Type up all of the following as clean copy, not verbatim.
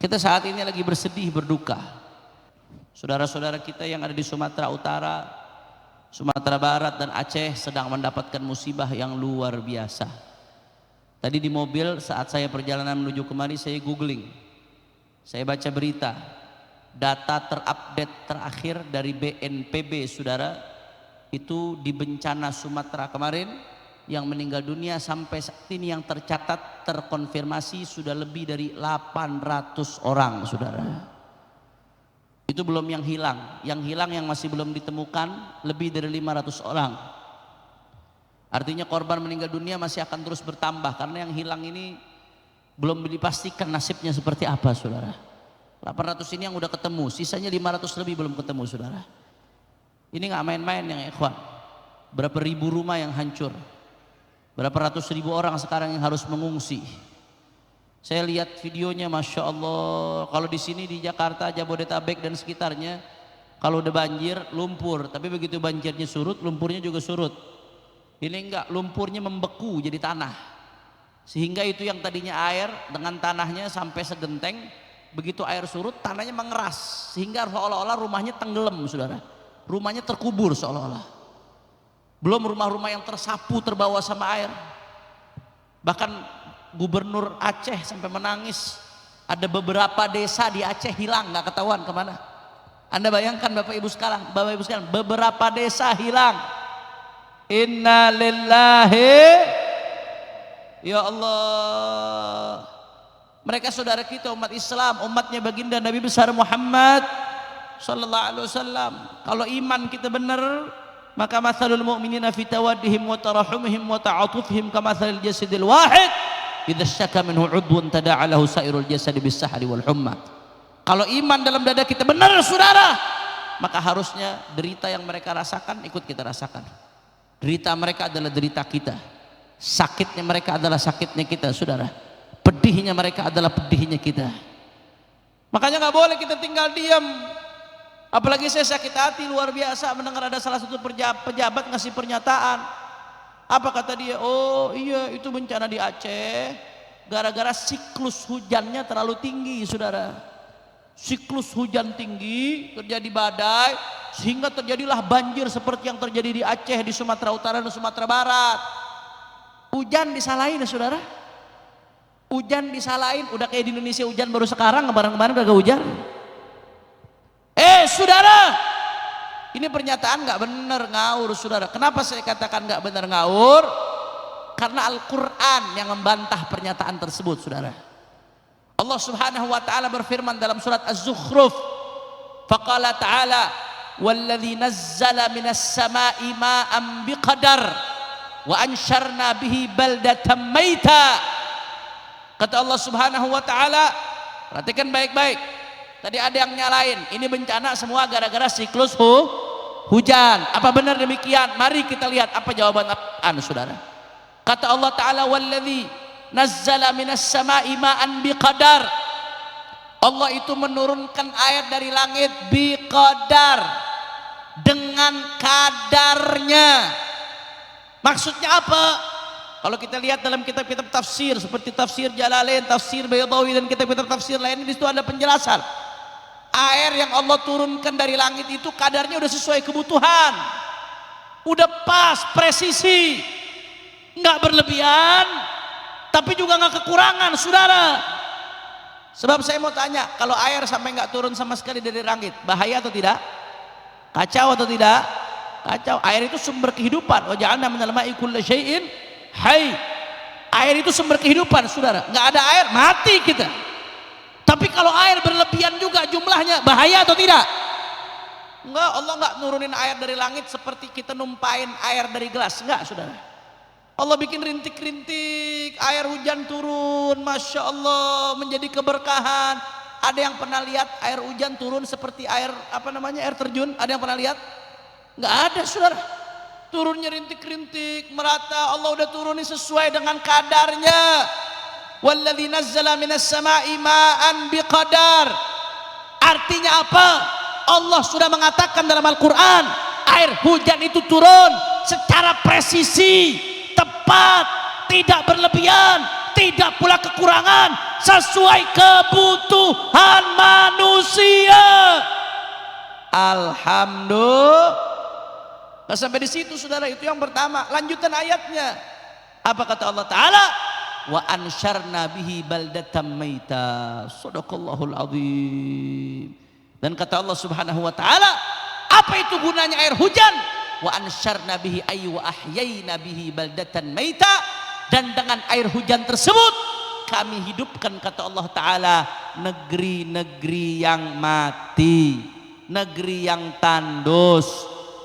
Kita saat ini lagi bersedih, berduka. Saudara-saudara kita yang ada di Sumatera Utara, Sumatera Barat dan Aceh sedang mendapatkan musibah yang luar biasa. Tadi di mobil saat saya perjalanan menuju kemari, saya googling, saya baca berita, data terupdate terakhir dari BNPB, saudara, itu di bencana Sumatera kemarin yang meninggal dunia sampai saat ini yang tercatat terkonfirmasi sudah lebih dari 800 orang, saudara. Itu belum yang hilang yang masih belum ditemukan lebih dari 500 orang. Artinya korban meninggal dunia masih akan terus bertambah karena yang hilang ini belum dipastikan nasibnya seperti apa, saudara. 800 ini yang udah ketemu, sisanya 500 lebih belum ketemu, saudara. Ini nggak main-main yang ikhwan. Berapa ribu rumah yang hancur, berapa ratus ribu orang sekarang yang harus mengungsi. Saya lihat videonya, masya Allah. Kalau di sini di Jakarta, Jabodetabek dan sekitarnya, kalau udah banjir lumpur, tapi begitu banjirnya surut, lumpurnya juga surut. Ini enggak, lumpurnya membeku jadi tanah, sehingga itu yang tadinya air dengan tanahnya sampai segenteng, begitu air surut tanahnya mengeras, sehingga seolah-olah rumahnya tenggelam, saudara. Rumahnya terkubur seolah-olah. Belum rumah-rumah yang tersapu terbawa sama air. Bahkan Gubernur Aceh sampai menangis, ada beberapa desa di Aceh hilang, nggak ketahuan kemana. Anda bayangkan Bapak Ibu sekalian, beberapa desa hilang. Inna lillahi, ya Allah. Mereka saudara kita, umat Islam, umatnya baginda Nabi besar Muhammad sallallahu alaihi wasallam. Kalau iman kita benar, maka mathalul mu'minina fi tawaddihim wa tarahumihim wa ta'atufihim kamathalil jasadil wahid idza syaka minhu 'udwun tada'a lahu sa'irul jasadi bis-sahri wal humma. Kalau iman dalam dada kita benar, saudara, maka harusnya derita yang mereka rasakan ikut kita rasakan. Derita mereka adalah derita kita, sakitnya mereka adalah sakitnya kita, saudara. Pedihnya mereka adalah pedihnya kita. Makanya nggak boleh kita tinggal diam. Apalagi saya sakit hati luar biasa mendengar ada salah satu pejabat ngasih pernyataan. Apa kata dia? Oh iya, itu bencana di Aceh gara-gara siklus hujannya terlalu tinggi, saudara. Siklus hujan tinggi, terjadi badai, sehingga terjadilah banjir seperti yang terjadi di Aceh, di Sumatera Utara dan Sumatera Barat. Hujan disalahin, saudara. Hujan disalahin, udah kayak di Indonesia hujan baru sekarang, kemarin-kemarin udah gak hujan. Saudara, ini pernyataan nggak benar, ngawur, saudara. Kenapa saya katakan nggak benar, ngawur? Karena Al-Quran yang membantah pernyataan tersebut, saudara. Allah Subhanahu wa ta'ala berfirman dalam surat Az-Zukhruf, faqala ta'ala walladzi nazzala minas sama'i ma'an biqadar wa ansyarna bihi baldatan maita. Kata Allah Subhanahu wa ta'ala, perhatikan baik-baik. Tadi ada yang nyalain, ini bencana semua gara-gara siklus hujan. Apa benar demikian? Mari kita lihat apa jawaban Al-Quran, saudara. Kata Allah Ta'ala, walladzi nazzala minas sama'i ma'an biqadar. Allah itu menurunkan air dari langit biqadar, dengan kadarnya. Maksudnya apa? Kalau kita lihat dalam kitab-kitab tafsir seperti tafsir Jalalain, tafsir Baydawi dan kitab-kitab tafsir lain, di situ ada penjelasan. Air yang Allah turunkan dari langit itu kadarnya udah sesuai kebutuhan, udah pas, presisi, nggak berlebihan, tapi juga nggak kekurangan, saudara. Sebab saya mau tanya, kalau air sampai nggak turun sama sekali dari langit, bahaya atau tidak? Kacau atau tidak? Kacau. Air itu sumber kehidupan. Wa ja'alna minal ma'i kulli syai'in hayy. Air itu sumber kehidupan, saudara. Nggak ada air, mati kita. Tapi kalau air berlebihan juga jumlahnya, bahaya atau tidak? Enggak, Allah nggak nurunin air dari langit seperti kita numpain air dari gelas, enggak, saudara. Allah bikin rintik-rintik, air hujan turun, masya Allah, menjadi keberkahan. Ada yang pernah lihat air hujan turun seperti air air terjun? Ada yang pernah lihat? Nggak ada, saudara. Turunnya rintik-rintik, merata. Allah udah turunin sesuai dengan kadarnya. Walladzi nazzala minas sama'i ma'an biqadar. Artinya apa? Allah sudah mengatakan dalam Al-Quran, air hujan itu turun secara presisi, tepat, tidak berlebihan, tidak pula kekurangan, sesuai kebutuhan manusia. Alhamdulillah. Nah, sampai di situ saudara, itu yang pertama. Lanjutan ayatnya, apa kata Allah Ta'ala? Wa ansyarna bihi baldatan maita. Shadaqallahul azim. Dan kata Allah Subhanahu wa Ta'ala, apa itu gunanya air hujan? Wa ansyarna bihi ay wa ahyayna bihi baldatan maita. Dan dengan air hujan tersebut kami hidupkan, kata Allah Ta'ala, negeri-negeri yang mati, negeri yang tandus,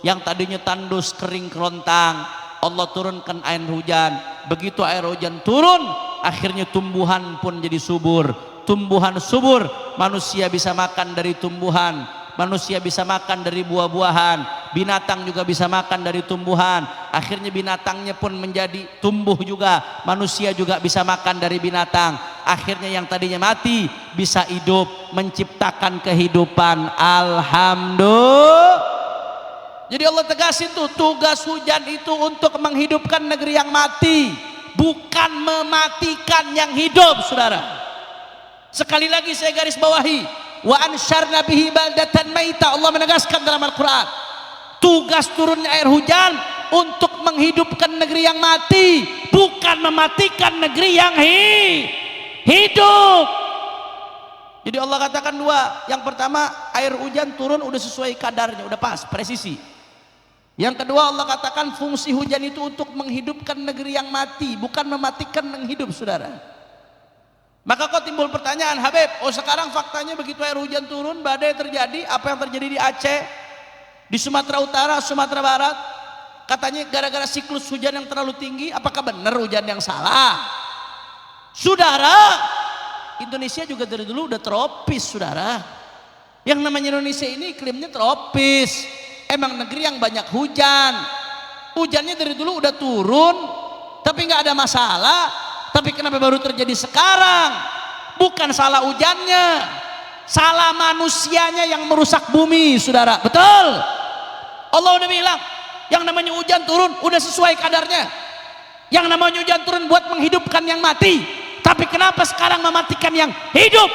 yang tadinya tandus kering kerontang. Allah turunkan air hujan. Begitu air hujan turun, akhirnya tumbuhan pun jadi subur. Tumbuhan subur, manusia bisa makan dari tumbuhan, manusia bisa makan dari buah-buahan, binatang juga bisa makan dari tumbuhan. Akhirnya binatangnya pun menjadi tumbuh juga, manusia juga bisa makan dari binatang. Akhirnya yang tadinya mati bisa hidup, menciptakan kehidupan. Alhamdulillah. Jadi Allah tegasin tuh, tugas hujan itu untuk menghidupkan negeri yang mati, bukan mematikan yang hidup, saudara. Sekali lagi saya garis bawahi, wa ansyarna bihi baldatan maita. Allah menegaskan dalam Al-Quran, tugas turunnya air hujan untuk menghidupkan negeri yang mati, bukan mematikan negeri yang hidup. Jadi Allah katakan dua. Yang pertama, air hujan turun udah sesuai kadarnya, udah pas, presisi. Yang kedua, Allah katakan fungsi hujan itu untuk menghidupkan negeri yang mati, bukan mematikan yang hidup, saudara. Maka kok timbul pertanyaan, Habib, oh sekarang faktanya begitu air hujan turun, badai terjadi, apa yang terjadi di Aceh, di Sumatera Utara, Sumatera Barat, katanya gara-gara siklus hujan yang terlalu tinggi. Apakah benar hujan yang salah? Saudara, Indonesia juga dari dulu udah tropis, saudara. Yang namanya Indonesia ini iklimnya tropis. Emang negeri yang banyak hujan. Hujannya dari dulu udah turun, tapi nggak ada masalah. Tapi kenapa baru terjadi sekarang? Bukan salah hujannya, salah manusianya yang merusak bumi, saudara. Betul. Allah udah bilang, yang namanya hujan turun udah sesuai kadarnya. Yang namanya hujan turun buat menghidupkan yang mati. Tapi kenapa sekarang mematikan yang hidup?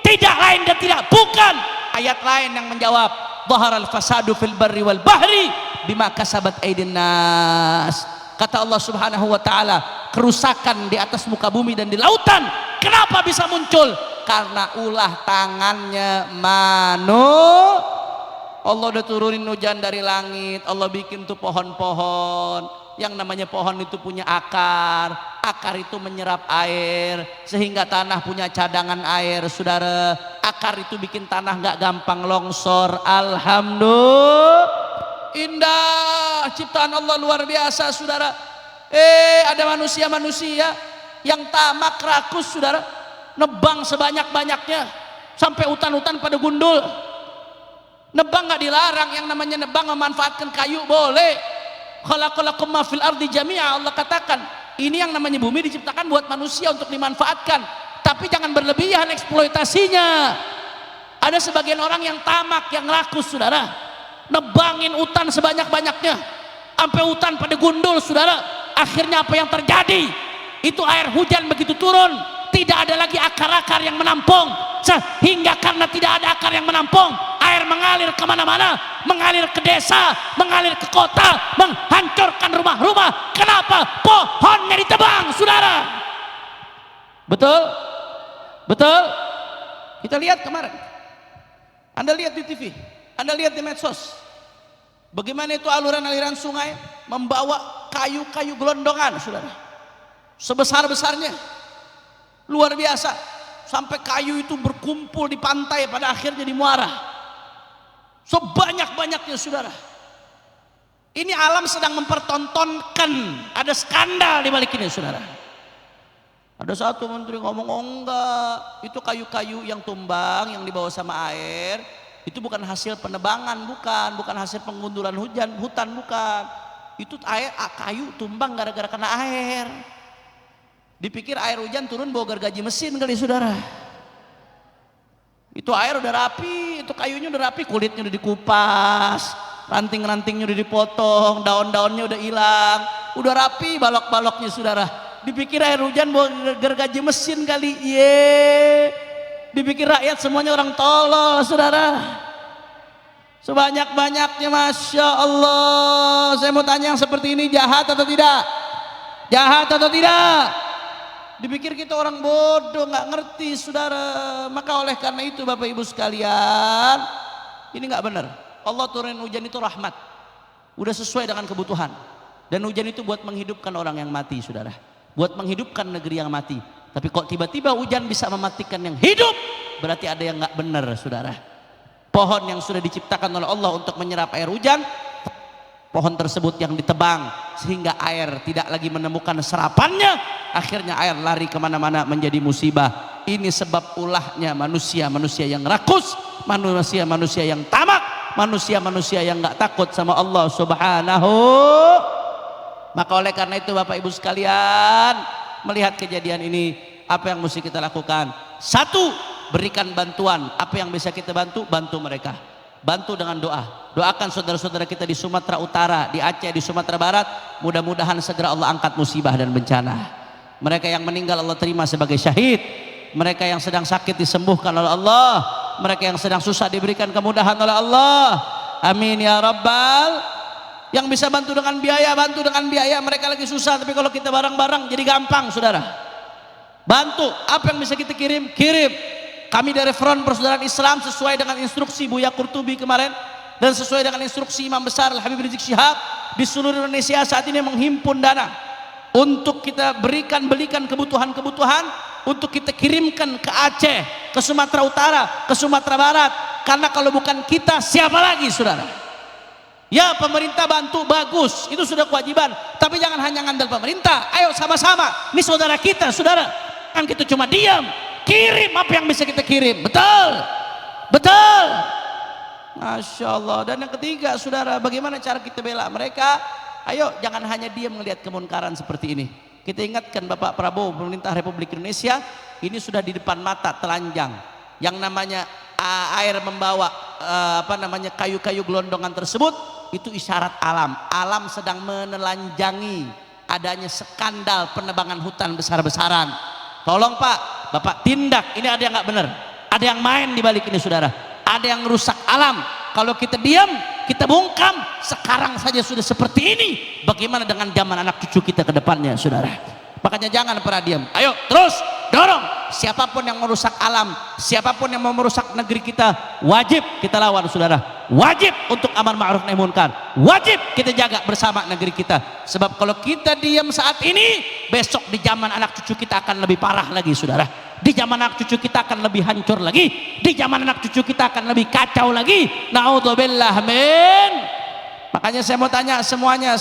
Tidak lain dan tidak bukan ayat lain yang menjawab, dhaharal fasadu fil barri wal bahri bima kasabat aydin nas. Kata Allah Subhanahu wa Ta'ala, kerusakan di atas muka bumi dan di lautan kenapa bisa muncul? Karena ulah tangannya Allah udah turunin hujan dari langit. Allah bikin tuh pohon-pohon. Yang namanya pohon itu punya akar, akar itu menyerap air sehingga tanah punya cadangan air, saudara. Akar itu bikin tanah nggak gampang longsor. Alhamdulillah, indah ciptaan Allah, luar biasa, saudara. Ada manusia-manusia yang tamak rakus, saudara, nebang sebanyak-banyaknya sampai hutan-hutan pada gundul. Nebang nggak dilarang, yang namanya nebang memanfaatkan kayu boleh. Khalaqalakum ma fil ardi jami'a. Allah katakan, ini yang namanya bumi diciptakan buat manusia untuk dimanfaatkan, tapi jangan berlebihan eksploitasinya. Ada sebagian orang yang tamak, yang rakus, saudara, nebangin hutan sebanyak-banyaknya sampai hutan pada gundul, saudara. Akhirnya apa yang terjadi? Itu air hujan begitu turun, tidak ada lagi akar-akar yang menampung, sehingga karena tidak ada akar yang menampung, air mengalir kemana-mana, mengalir ke desa, mengalir ke kota, menghancurkan rumah-rumah. Kenapa? Pohonnya ditebang, saudara. Betul? Betul? Kita lihat kemarin, Anda lihat di TV, Anda lihat di medsos, bagaimana itu aliran-aliran sungai membawa kayu-kayu gelondongan, saudara, sebesar-besarnya, luar biasa, sampai kayu itu berkumpul di pantai, pada akhirnya di muara. Sebanyak-banyaknya, saudara. Ini alam sedang mempertontonkan, ada skandal di balik ini, saudara. Ada satu menteri ngomong, oh enggak, itu kayu-kayu yang tumbang, yang dibawa sama air, itu bukan hasil penebangan, bukan hasil penggundulan hutan, bukan. Itu air, kayu tumbang gara-gara kena air. Dipikir air hujan turun bawa gergaji mesin kali, saudara. Itu air udah rapi, itu kayunya udah rapi, kulitnya udah dikupas, ranting-rantingnya udah dipotong, daun-daunnya udah hilang, udah rapi balok-baloknya, saudara. Dipikir air hujan bawa gergaji mesin kali. Ye. Dipikir rakyat semuanya orang tolol, saudara. Sebanyak-banyaknya, Masya Allah. Saya mau tanya, yang seperti ini jahat atau tidak? Jahat atau tidak? Dipikir kita orang bodoh, nggak ngerti, saudara. Maka oleh karena itu Bapak Ibu sekalian, ini nggak benar. Allah turunin hujan itu rahmat, udah sesuai dengan kebutuhan. Dan hujan itu buat menghidupkan orang yang mati, saudara, buat menghidupkan negeri yang mati. Tapi kok tiba-tiba hujan bisa mematikan yang hidup, berarti ada yang nggak benar, saudara. Pohon yang sudah diciptakan oleh Allah untuk menyerap air hujan, pohon tersebut yang ditebang sehingga air tidak lagi menemukan serapannya, akhirnya air lari kemana-mana menjadi musibah. Ini sebab ulahnya manusia-manusia yang rakus, manusia-manusia yang tamak, manusia-manusia yang nggak takut sama Allah Subhanahu. Maka oleh karena itu Bapak Ibu sekalian, melihat kejadian ini, apa yang mesti kita lakukan? Satu, berikan bantuan. Apa yang bisa kita bantu? Bantu mereka. Bantu dengan doa. Doakan saudara-saudara kita di Sumatera Utara, di Aceh, di Sumatera Barat. Mudah-mudahan segera Allah angkat musibah dan bencana. Mereka yang meninggal Allah terima sebagai syahid. Mereka yang sedang sakit disembuhkan oleh Allah. Mereka yang sedang susah diberikan kemudahan oleh Allah. Amin ya Rabbal. Yang bisa bantu dengan biaya, bantu dengan biaya. Mereka lagi susah, tapi kalau kita bareng-bareng jadi gampang, saudara. Bantu. Apa yang bisa kita kirim? Kirim. Kami dari Front Persaudaraan Islam sesuai dengan instruksi Buya Qurtubi kemarin dan sesuai dengan instruksi Imam Besar Al Habib Rizik Syihab, di seluruh Indonesia saat ini menghimpun dana untuk kita belikan kebutuhan-kebutuhan, untuk kita kirimkan ke Aceh, ke Sumatera Utara, ke Sumatera Barat. Karena kalau bukan kita, siapa lagi, saudara? Ya, pemerintah bantu, bagus, itu sudah kewajiban. Tapi jangan hanya ngandel pemerintah. Ayo sama-sama, ini saudara kita, saudara. Kan kita cuma diam. Kirim apa yang bisa kita kirim. Betul, betul. Masya Allah. Dan yang ketiga, saudara, bagaimana cara kita bela mereka? Ayo, jangan hanya diam melihat kemunkaran seperti ini. Kita ingatkan Bapak Prabowo, pemerintah Republik Indonesia, ini sudah di depan mata telanjang. Yang namanya air membawa kayu-kayu gelondongan tersebut, itu isyarat alam. Alam sedang menelanjangi adanya skandal penebangan hutan besar-besaran. Tolong Pak, Bapak tindak. Ini ada yang nggak benar, ada yang main di balik ini, saudara. Ada yang rusak alam. Kalau kita diam, kita bungkam, sekarang saja sudah seperti ini, bagaimana dengan zaman anak cucu kita ke depannya, saudara? Makanya jangan pernah diam. Ayo terus dorong. Siapapun yang merusak alam, siapapun yang mau merusak negeri kita, wajib kita lawan, saudara. Wajib untuk amar ma'ruf nahi munkar. Wajib kita jaga bersama negeri kita. Sebab kalau kita diam saat ini, besok di zaman anak cucu kita akan lebih parah lagi, saudara. Di zaman anak cucu kita akan lebih hancur lagi. Di zaman anak cucu kita akan lebih kacau lagi. Na'udzubillah min. Makanya saya mau tanya semuanya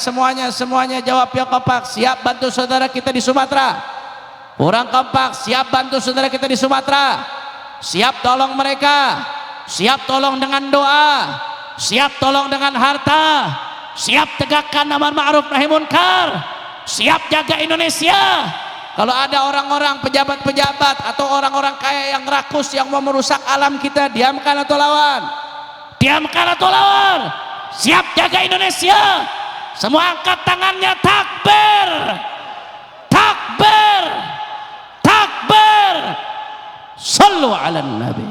jawab ya kompak. Siap bantu saudara kita di Sumatera? Kurang kompak. Siap bantu saudara kita di Sumatera? Siap tolong mereka? Siap tolong dengan doa? Siap tolong dengan harta? Siap tegakkan amar ma'ruf nahi munkar? Siap jaga Indonesia? Kalau ada orang-orang pejabat-pejabat atau orang-orang kaya yang rakus yang mau merusak alam kita, diamkan atau lawan? Diamkan atau lawan? Siap jaga Indonesia? Semua angkat tangannya, takbir, takbir, takbir. Sallu ala nabi.